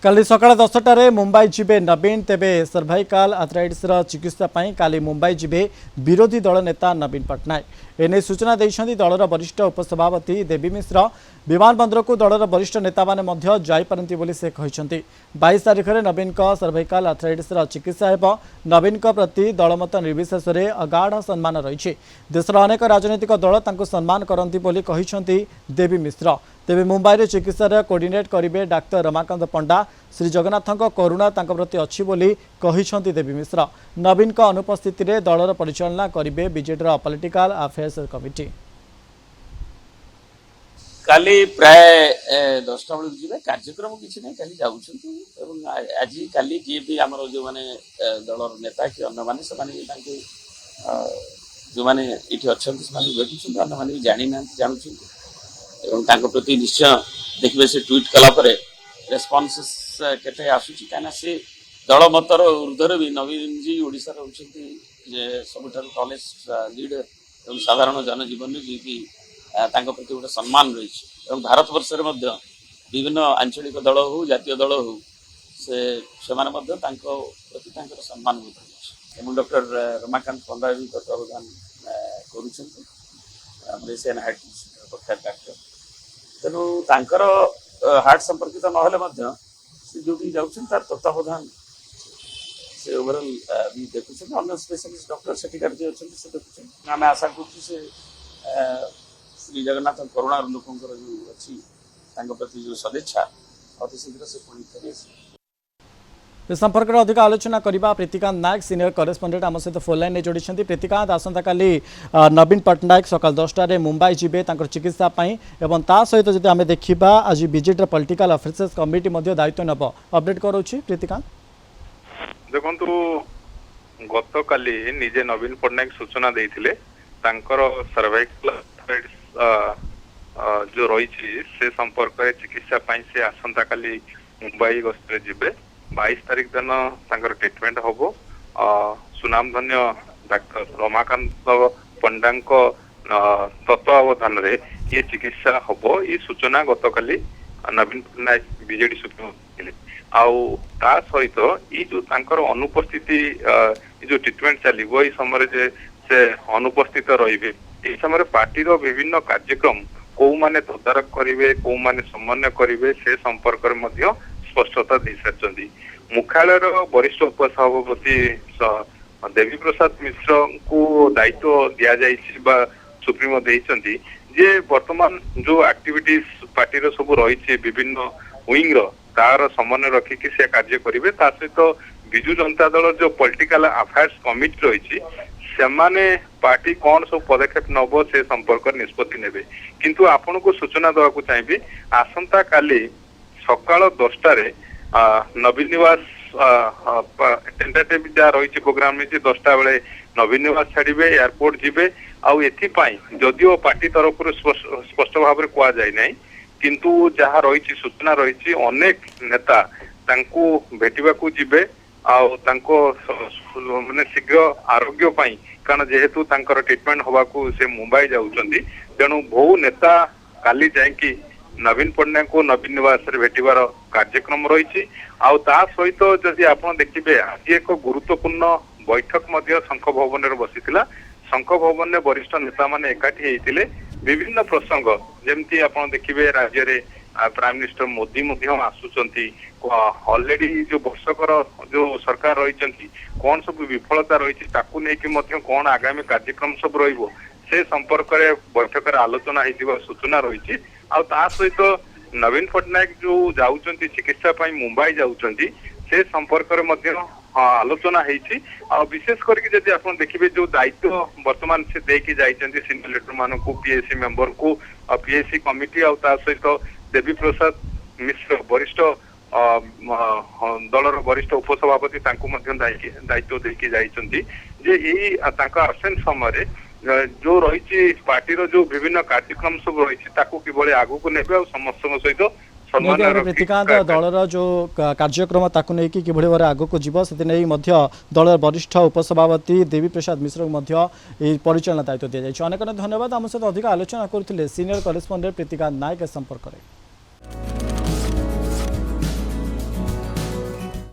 काली सकाळ 10टारे मुंबई जिबे नवीन तेबे सर्वाइकाल आर्थराइटिस चिकित्सा पाई काली मुंबई जिबे विरोधी दल नेता नवीन पट्टनायक एने सूचना देइछन्ति दलर वरिष्ठ उपसभापति देवी मिश्र विमानबंदर को दलर वरिष्ठ नेता माने मध्य जाई पारंती बोली से कहिसन्ति 22 तारिख रे नवीन का सर्वाइकाल आर्थराइटिस चिकित्सा हेबो नवीन का प्रति दलमत निर्विशेष रे अगाढ़ सम्मान रहिछि देशर अनेक राजनीतिक दल तांको सम्मान करंती बोली कहिसन्ति देवी मिश्र तेबे मुंबई रे चिकित्सा कोऑर्डिनेट करिवे डाक्टर रमाकांत पंडा श्री जगन्नाथ करुणा तांको प्रति अच्छी बोली कहिसन्ति देवी मिश्र नवीन का अनुपस्थिति रे दलर परिचालना करिवे बीजेडी पॉलिटिकल अफेयर्स कमिटी काली प्राय 10टा बेलू जी कार्यक्रम किसी ना काली जाऊँ आज काली जी भी आम जो मैंने दलर नेता कि अन्न मैंने जो मैंने ये अच्छा भेटुं अन्न मैंने भी जानी ना जानूँ प्रति निश्चय देखिए से ट्वीट कलापर रेस्पन्स केते आसूची कहीं से दल मतर ऊर्धर भी नवीन जी ओडिशा होती सबुठ टलेस्ट लीडर और साधारण जनजीवन जी कि प्रति गोटे सम्मान रही भारत वर्ष विभिन्न आंचलिक दल हो जातीय दल हो से प्रति सम्मान रही डॉक्टर रमाकांत पंडा भी तत्वावधान कर प्रख्यात डाक्टर तेणु तांकर हार्ट संपर्कित ना से जो भी जाऊँ तार तत्वावधान से ओवरऑल भी देखुं अन्य स्पेशलिस्ट डॉक्टर से अच्छे से देखुं आम आशा कर श्री जगन्नाथ करुणा लोकों जो अच्छी प्रति जो सदिच्छा अति शीघ्र से पुणी फेरी संपर्क में अधिक आलोचना करने प्रीतिकांत नायक सीनियर करेस्पंडेंट आम सहित फोन लाइन जोड़ी प्रीतिकांत आसंता काली नवीन पट्टनायक सकाल 10टारे मुंबई जिबे चिकित्सा एवं ता सहित जब आम देखा आज बीजेडी पॉलिटिकल अफेयर्स कमिटी दायित्व नब अपडेट करोछि प्रीतिकांत देखो गत काली निजे नवीन पट्टनायक सूचना देते सर्वाइकल जो रही से संपर्क में चिकित्सा से आसंता काली मुंबई गस्तर जिबे 22 तारिख दिन ट्रिटमेंट हम सुनाम धन्य डाक्टर रमाकांत पंडा तत्वावधान रे ये चिकित्सा हम ये सूचना गत काली नवीन पट्टनायक बीजेडी सुप्रीमो आउ ता सहित ये जो अनुपस्थिति जो ट्रिटमेंट चलो ये समय से अनुपस्थित रही समय पार्टी विभिन्न कार्यक्रम कौ माने तदारक करेंगे कौ माने समन्वय करेंगे से संपर्क में स्पष्टता दे सारी मुख्यालय वरिष्ठ उपसभापति देवी प्रसाद मिश्र को दायित्व दि जा सुप्रीमो देइचंती जे वर्तमान जो एक्टिविटीज पार्टी सब रही विभिन्न विंग तार समन्वय रखिकी से कार्य करेंगे सहित विजु जनता दल जो पॉलिटिकल अफेयर्स कमिटी रही सेमाने पार्टी कौन सब पदक्षेप नब से संपर्क निष्पत्ति नेबे किंतु आपन को सूचना देवा को चाहिए आसंता काली सकाळ 10टारे नवीन निवास टेंटेटिव जहाँ रही प्रोग्राम में 10टा बेले नवीन निवास छाड़े एयरपोर्ट जिबे आउ एथिपाई जदिओ पार्टी तरफ स्पष्ट भाव में कह जाए ना किंतु जहाँ रही सूचना रही अनेक नेता तांको भेटिबा को जिबे माने शीघ्र आरोग्य पाई कारण जेहेतु ट्रिटमेंट हवा को से मुंबई जाऊँगी तेणु बहु नेता काली जाकि नवीन पट्टनायक को नवीन निवास भेटार कार्यक्रम रही सहित जदि आप देखिए आज एक गुरुत्वपूर्ण बैठक शंख भवन में बसी शंख भवन में वरिष्ठ नेता माने एकाठी होते विभिन्न प्रसंग जमती आप देखिए राज्य में प्राइम मिनिस्टर मोदी आसुचंती ऑलरेडी जो वर्षकर जो सरकार रही कौन सब विफलता रही कौन आगामी कार्यक्रम सब से संपर्क में बैठक आलोचना हो सूचना रही सहित नवीन पट्टनायक जो जाऊँ चिकित्सा मुंबई जाऊँ से संपर्क में आलोचना विशेष करके आप देखिए जो दायित्व वर्तमान से देकी जाइछन्ति सीनियर लीडर मान को पीएससी मेंबर को पीएससी कमिटी सहित देवी प्रसाद मिश्र वरिष्ठ दलर वरिष्ठ उपसभापति दायित्व देकी जाइछन्ति जे यही आबसेंस समय जो रही पार्टी जो विभिन्न कार्यक्रम सब रही किभली आगू को नेबे समस्त सहित प्रीतिकांत दलर जो कार्यक्रम ताकू नहीं कि भाव आग को जीव से दलर वरिष्ठ उपसभापति देवी प्रसाद मिश्र को परिचालना दायित्व दि जाए। अनेक धन्यवाद आम सहित अधिक आलोचना करते सीनियर करेस्पंडेंट प्रीतिकांत नायक संपर्क में।